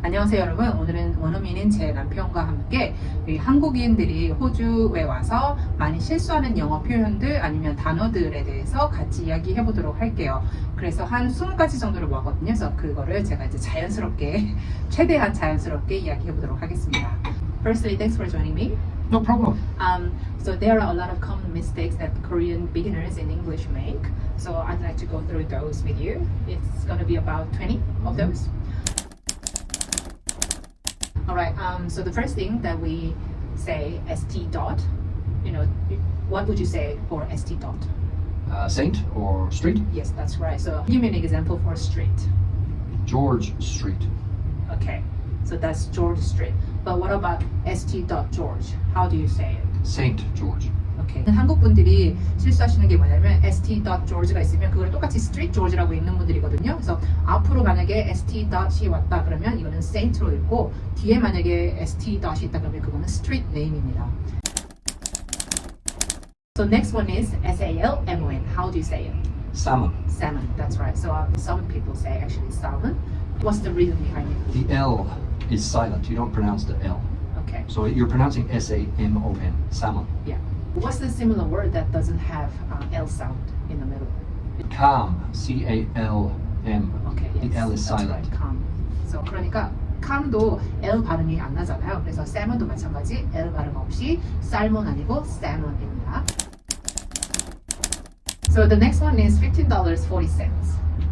안녕하세요 여러분. 오늘은 원어민인 제 남편과 함께 한국인들이 호주에 와서 많이 실수하는 영어 표현들 아니면 단어들에 대해서 같이 이야기해 보도록 할게요. 그래서 한 20가지 정도를 모았거든요. 그래서 그거를 제가 이제 자연스럽게 최대한 자연스럽게 이야기해 보도록 하겠습니다. Firstly, thanks for joining me. No problem. So there are a lot of common mistakes that Korean beginners in English make. So I'd like to go through those with you. It's going to be about 20 of those. Alright, so the first thing that we say st dot, what would you say for st dot? Saint or street? Yes, that's right. So give me an example for street. George Street. Okay, so that's George Street. But what about st dot George? How do you say it? Saint George. Okay. 한국 분들이 실수하시는 게 뭐냐면 st dot George가 있으면 그걸 똑같이 street George라고 읽는 분들이거든요. 그래서 앞으로 만약에 st dot이 왔다 그러면 이거는 saint로 읽고 뒤에 만약에 st dot이 있다 그러면 그거는 street name입니다. So next one is salmon. How do you say it? Salmon. Salmon. That's right. So some people say actually salmon. What's the reason behind it? The L is silent. You don't pronounce the L. Okay. So you're pronouncing S-A-M-O-N. Salmon. Yeah. What's the similar word that doesn't have L sound in the middle? Calm. C-A-L-M. Okay. Yes. The L is That's silent. right. Calm. So 그러니까 calm도 L 발음이 안 나잖아요. 그래서 salmon도 마찬가지 L 발음 없이 salmon 아니고 salmon입니다. So the next one is $15.40.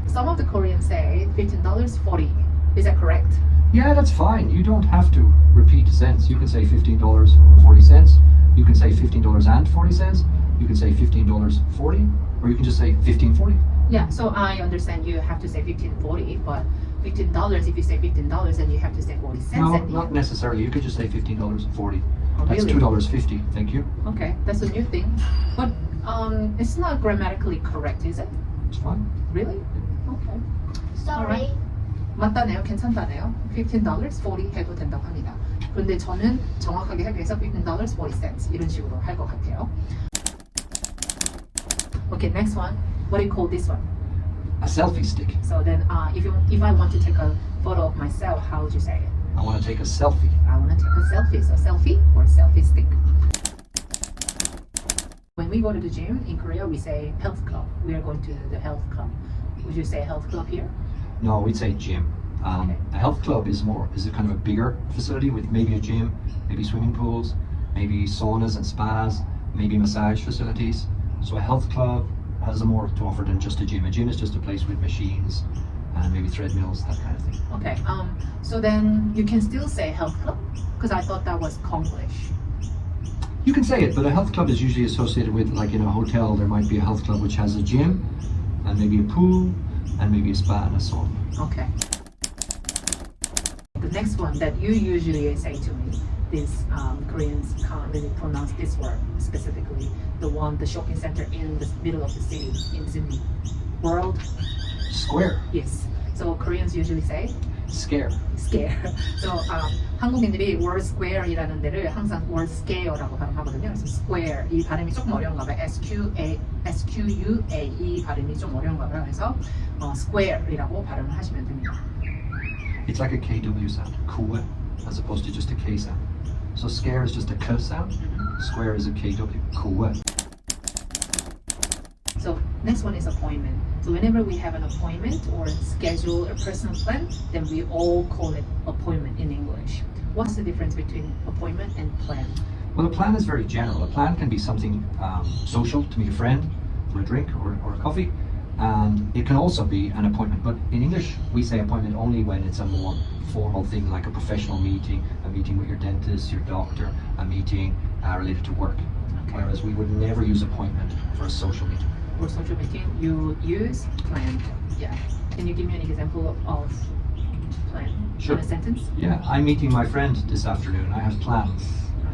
Some of the Koreans say $15.40. Is that correct? Yeah, that's fine. You don't have to repeat the sentence. You can say $15.40. You can say $15.40. You can say $15.40. Or you can just say $15.40. Yeah, so I understand you have to say $15.40, but $15, if you say $15, then you have to say 40 cents. No, at the not end. necessarily. You could just say $15.40. Oh, That's really? $2.50. Thank you. Okay, that's a new thing. But it's not grammatically correct, is it? It's fine. Really? Okay. Sorry. 맞다네요. 괜찮다네요. $15.40 해도 된다고 합니다. 그런데 저는 정확하게 하기 위해서 $15.40 이런 식으로 할 것 같아요. Okay, next one. What do you call this one? A selfie stick. So then, if I want to take a photo of myself, how would you say it? I want to take a selfie. I want to take a selfie. So selfie or selfie stick. When we go to the gym in Korea, we say health club. We are going to the health club. Would you say health club here? No, we'd say gym. Okay. A health club is a kind of a bigger facility with maybe a gym, maybe swimming pools, maybe saunas and spas, maybe massage facilities. So a health club has more to offer than just a gym. A gym is just a place with machines and maybe treadmills, that kind of thing. Okay. So then you can still say health club because I thought that was Konglish. You can say it, but a health club is usually associated with, like in a hotel, there might be a health club which has a gym and maybe a pool and maybe a spa and a sauna. Okay. The next one that you usually say to me, these Koreans can't really pronounce this word specifically. The shopping center in the middle of the city in Sydney. World. Square. Yes. So Koreans usually say Scare. scare. So 한국인들이 World Square이라는 데를 항상 World Scare라고 발음하거든요. 그래서 square 이 발음이 조금 어려운가 봐요. SQUA 이 발음이 좀 어려운가 봐요. 그래서 square이라고 발음을 하시면 됩니다. It's like a KW sound, kuwa, as opposed to just a K sound. So scare is just a K sound, square is a KW, kuwa. So next one is appointment. So whenever we have an appointment or schedule a personal plan, then we all call it appointment in English. What's the difference between appointment and plan? Well, a plan is very general. A plan can be something social, to meet a friend for a drink or a coffee, and it can also be an appointment. But in English, we say appointment only when it's a more formal thing, like a professional meeting, a meeting with your dentist, your doctor, a meeting related to work. Okay. Whereas we would never use appointment for a social meeting. For social meeting, you use plan. Yeah. Can you give me an example of plan Sure. in a sentence? Yeah, I'm meeting my friend this afternoon. I have plans.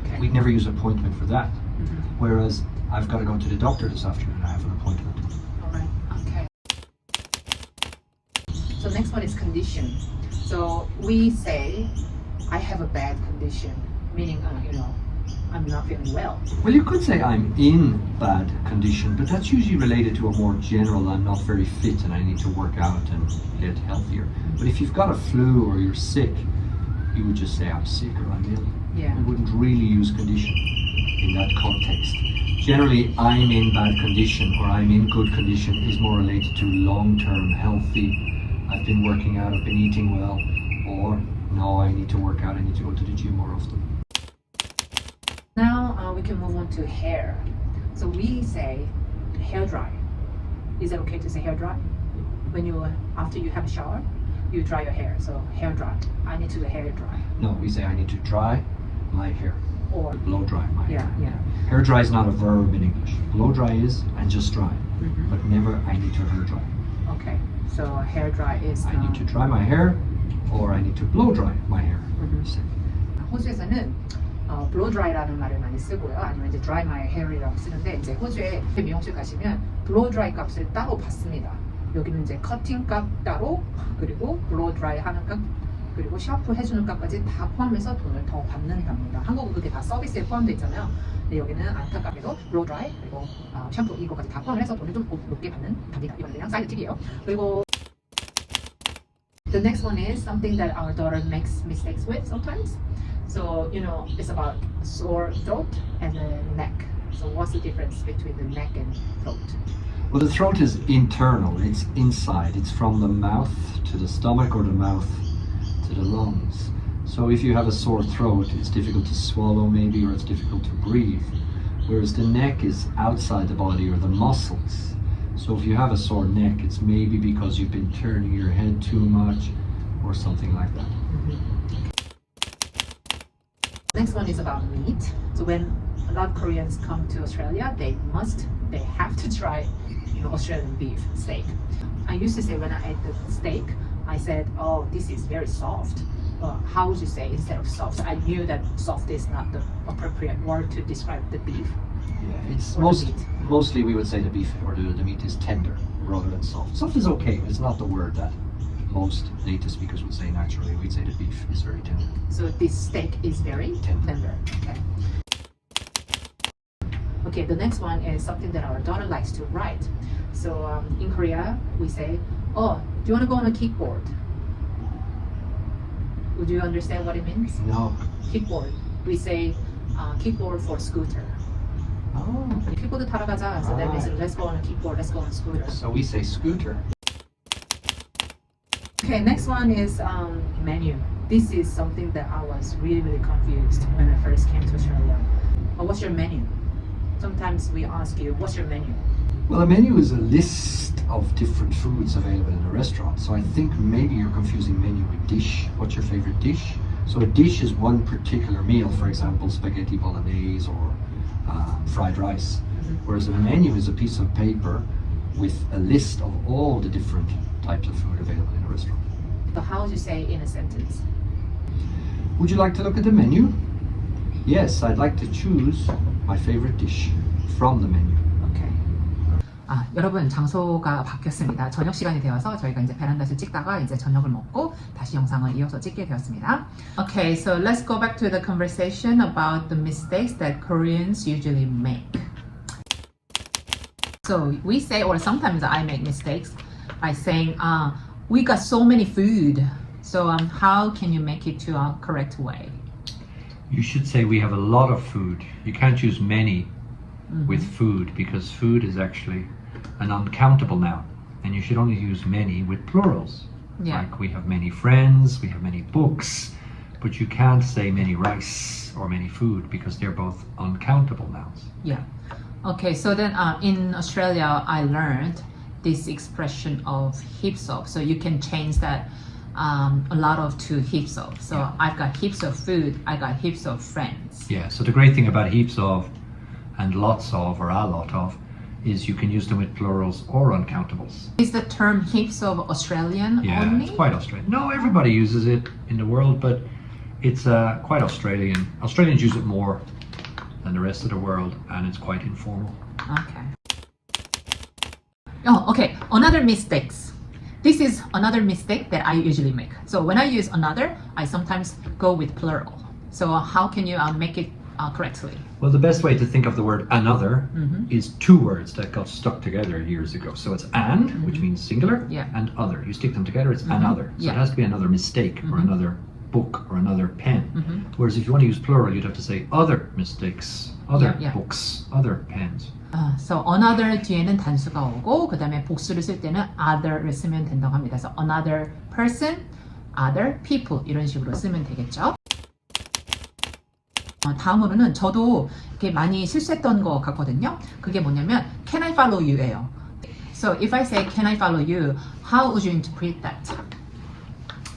Okay. We'd never use appointment for that. Mhm. Whereas I've got to go to the doctor this afternoon. I have an appointment. All right. Okay. So next one is condition. So we say, I have a bad condition, meaning I'm not feeling well. Well, you could say I'm in bad condition, but that's usually related to a more general, I'm not very fit and I need to work out and get healthier. But if you've got a flu or you're sick you would just say I'm sick or I'm ill. Yeah. You wouldn't really use condition in that context. Generally, I'm in bad condition or I'm in good condition is more related to long-term healthy. I've been working out, I've been eating well, or no, I need to work out, I need to go to the gym more often. Now we can move on to hair. So we say hair dry. Is it okay to say hair dry? When you after you have a shower, you dry your hair. So hair dry. I need to hair dry. No, we say I need to dry my hair. Or Blow dry my hair. yeah. Hair dry is not a verb in English. Blow dry is and just dry, Mhm. but never I need to hair dry. Okay. So hair dry is. I need to dry my hair or I need to blow dry my hair. Mhm. Say. 호주에서는 blow dry라는 말을 많이 쓰고요. 아니면 이제 dry my hair이라고 쓰는데 이제 호주에 미용실 가시면 blow dry 값을 따로 받습니다. 여기는 이제 커팅 값 따로 그리고 blow dry 하는 값 그리고 샤프 해주는 값까지 다 포함해서 돈을 더 받는답니다. 한국은 그게 다 서비스에 포함되어 있잖아요. 근데 여기는 안타깝게도 blow dry 그리고 샴푸 이거까지 다 포함해서 돈을 좀 높게 받는 답니다. 이건 그냥 사이드 팁이에요. 그리고 the next one is something that our daughter makes mistakes with sometimes. So, you know, it's about sore throat and the neck. So what's the difference between the neck and throat? Well, the throat is internal, it's inside. It's from the mouth to the stomach or the mouth to the lungs. So if you have a sore throat, it's difficult to swallow maybe, or it's difficult to breathe. Whereas the neck is outside the body or the muscles. So if you have a sore neck, it's maybe because you've been turning your head too much or something like that. Next one is about meat. So when a lot of Koreans come to Australia, they have to try, you know, Australian beef steak. I used to say when I ate the steak, I said, "Oh, this is very soft." How would you say instead of soft? I knew that soft is not the appropriate word to describe the beef. Yeah, it's Or the meat. mostly we would say the beef or the meat is tender rather than soft. Soft is okay, but it's not the word that most native speakers would say naturally. We'd say the beef is very tender. So this steak is very tender. Okay. Okay, the next one is something that our daughter likes to write. So in Korea, we say, "Oh, do you want to go on a kickboard?" Would you understand what it means? No. Kickboard. We say kickboard for scooter. Oh. 킥보드 타러 가자. So that means let's go on a kickboard, let's go on a scooter. So we say scooter. Okay, next one is menu. This is something that I was really confused when I first came to Australia. What's your menu? Sometimes we ask you, what's your menu? Well, a menu is a list of different foods available in a restaurant. So I think maybe you're confusing menu with dish. What's your favorite dish? So a dish is one particular meal, for example, spaghetti bolognese or fried rice. Whereas a menu is a piece of paper with a list of all the different types of food available in a restaurant. So how would you say in a sentence? Would you like to look at the menu? Yes, I'd like to choose my favorite dish from the menu. Okay. 여러분 장소가 바뀌었습니다. 저녁 시간이 되어서 저희가 이제 베란다에서 찍다가 이제 저녁을 먹고 다시 영상을 이어서 찍게 되었습니다. Okay, so let's go back to the conversation about the mistakes that Koreans usually make. So we say, or sometimes I make mistakes by saying, we got so many food. So how can you make it to a correct way? You should say we have a lot of food. You can't use many with food because food is actually an uncountable noun. And you should only use many with plurals. Yeah. Like we have many friends, we have many books, but you can't say many rice or many food because they're both uncountable nouns. Yeah. Okay, so then in Australia, I learned this expression of heaps of. So you can change that a lot of to heaps of. So Yeah. I've got heaps of food, I got heaps of friends. Yeah, so the great thing about heaps of and lots of or a lot of is you can use them with plurals or uncountables. Is the term heaps of Australian Yeah, only? it's quite Australian. No, everybody uses it in the world, but it's quite Australian. Australians use it more than the rest of the world, and it's quite informal. Okay. Oh, okay. Another mistakes. This is another mistake that I usually make. So when I use another, I sometimes go with plural. So how can you make it correctly? Well, the best way to think of the word another is two words that got stuck together years ago. So it's and, which means singular, Yeah. and other. You stick them together, it's another. So Yeah. it has to be another mistake or another book or another Whereas if you want to use plural, you'd have to say other mistakes, other Yeah, yeah. books, other pens. So another 뒤에는 단수가 오고 그 다음에 복수를 쓸 때는 other를 쓰면 된다고 합니다. 그래서 another person, other people 이런 식으로 쓰면 되겠죠. 다음으로는 저도 이렇게 많이 실수했던 것 같거든요. 그게 뭐냐면 can I follow you예요. So if I say can I follow you, how would you interpret that?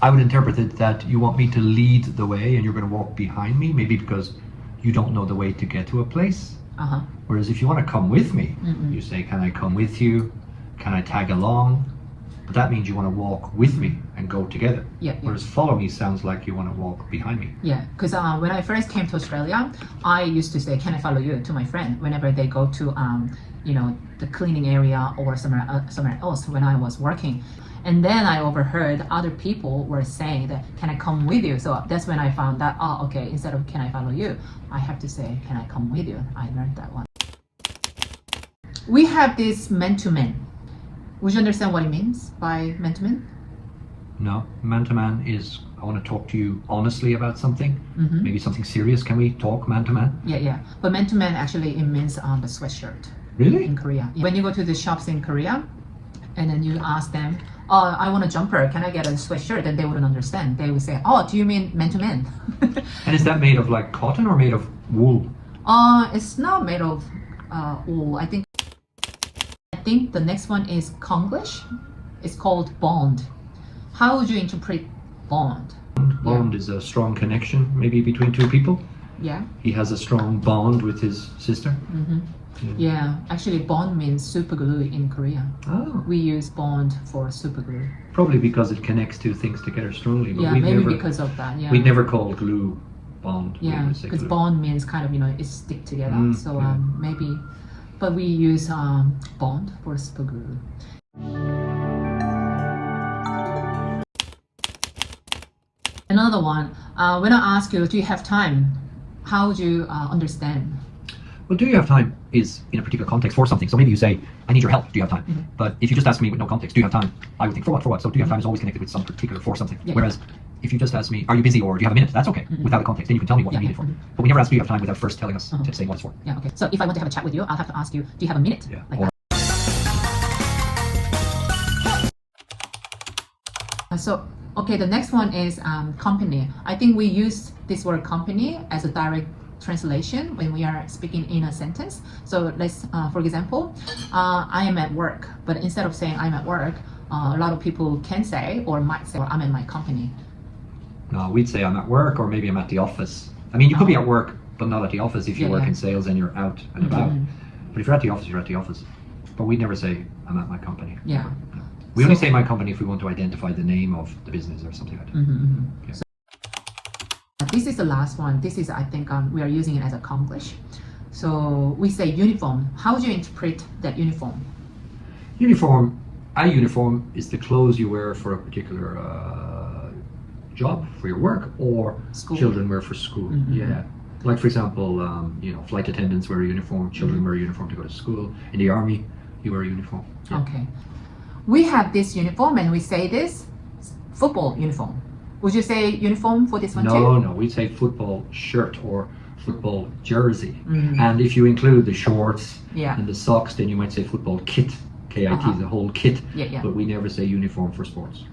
I would interpret it that you want me to lead the way and you're going to walk behind me, maybe because you don't know the way to get to a place. Uh-huh. Whereas if you want to come with me, you say, can I come with you? Can I tag along? But that means you want to walk with me and go together. Yeah, yeah. Whereas follow me sounds like you want to walk behind me. Yeah, because when I first came to Australia, I used to say, "Can I follow you?" to my friend whenever they go to, the cleaning area or somewhere else when I was working. And then I overheard other people were saying that, "Can I come with you?" So that's when I found that, okay, instead of "Can I follow you?" I have to say, "Can I come with you?" I learned that one. We have this man-to-man. Would you understand what it means by man-to-man? No, man to man is I want to talk to you honestly about something, maybe something serious. Can we talk man to man? Yeah. But man-to-man actually it means the sweatshirt. Really? In Korea. When you go to the shops in Korea and then you ask them, I want a jumper, can I get a sweatshirt? Then they wouldn't understand. They would say, do you mean man to man? And is that made of like cotton or made of wool? It's not made of wool. I think the next one is Konglish. It's called bond. How would you interpret bond? Bond is a strong connection, maybe between two people. Yeah. He has a strong bond with his sister. Yeah. Actually, bond means super glue in Korea. Oh. We use bond for super glue. Probably because it connects two things together strongly. But Yeah, we'd maybe never, because of that. Yeah. we'd never call glue bond. We Yeah, would say because glue. bond means kind of, it stick together. So yeah. maybe, but we use bond for super glue. Another one, when I ask you, do you have time? How would you understand? Well, do you have time is in a particular context for something. So maybe you say, I need your help. Do you have time? But if you just ask me with no context, do you have time? I would think, for what? For what? So do you have time is always connected with some particular for something. Yeah. Whereas if you just ask me, are you busy or do you have a minute? That's okay. Without a context. Then you can tell me what you need it for. But we never ask, do you have time without first telling us to say what it's for. Yeah, okay. So if I want to have a chat with you, I'll have to ask you, do you have a minute? Yeah. Like Or- that. So, okay, the next one is company. I think we use this word company as a direct translation when we are speaking in a sentence. So let's, for example, I am at work, but instead of saying I'm at work, a lot of people can say or might say, I'm at my company. No, we'd say I'm at work or maybe I'm at the office. I mean, you could be at work, but not at the office if you Yeah, work yeah. in sales and you're out and about. But if you're at the office, you're at the office. But we'd never say I'm at my company. Yeah. No. We only So- say my company if we want to identify the name of the business or something like that. Yeah. So, this is the last one. This is, I think, we are using it as a Konglish. So we say uniform. How would you interpret that uniform? Uniform. A uniform is the clothes you wear for a particular job, for your work, or School. children wear for school. Yeah. Like for example, flight attendants wear a uniform. Children wear a uniform to go to school. In the army, you wear a uniform. Yeah. Okay. We have this uniform and we say this football uniform. Would you say uniform for this one too? No, we'd say football shirt or football jersey. And if you include the shorts Yeah. and the socks, then you might say football kit. KIT, the whole kit. Yeah. But we never say uniform for sports.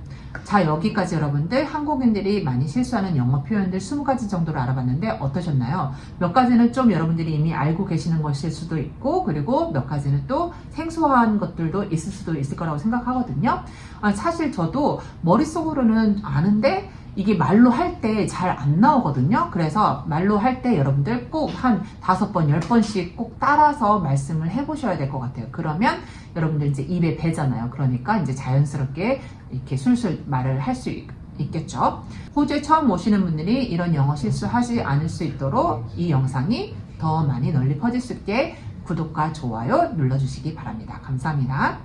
자, 여기까지 여러분들 한국인들이 많이 실수하는 영어 표현들 20가지 정도로 알아봤는데 어떠셨나요? 몇 가지는 좀 여러분들이 이미 알고 계시는 것일 수도 있고 그리고 몇 가지는 또 생소한 것들도 있을 수도 있을 거라고 생각하거든요. 사실 저도 머릿속으로는 아는데 이게 말로 할 때 잘 안 나오거든요. 그래서 말로 할 때 여러분들 꼭 한 5번, 10번씩 꼭 따라서 말씀을 해보셔야 될 것 같아요. 그러면 여러분들 이제 입에 배잖아요. 그러니까 이제 자연스럽게 이렇게 술술 말을 할 수 있겠죠. 호주에 처음 오시는 분들이 이런 영어 실수하지 않을 수 있도록 이 영상이 더 많이 널리 퍼질 수 있게 구독과 좋아요 눌러주시기 바랍니다. 감사합니다.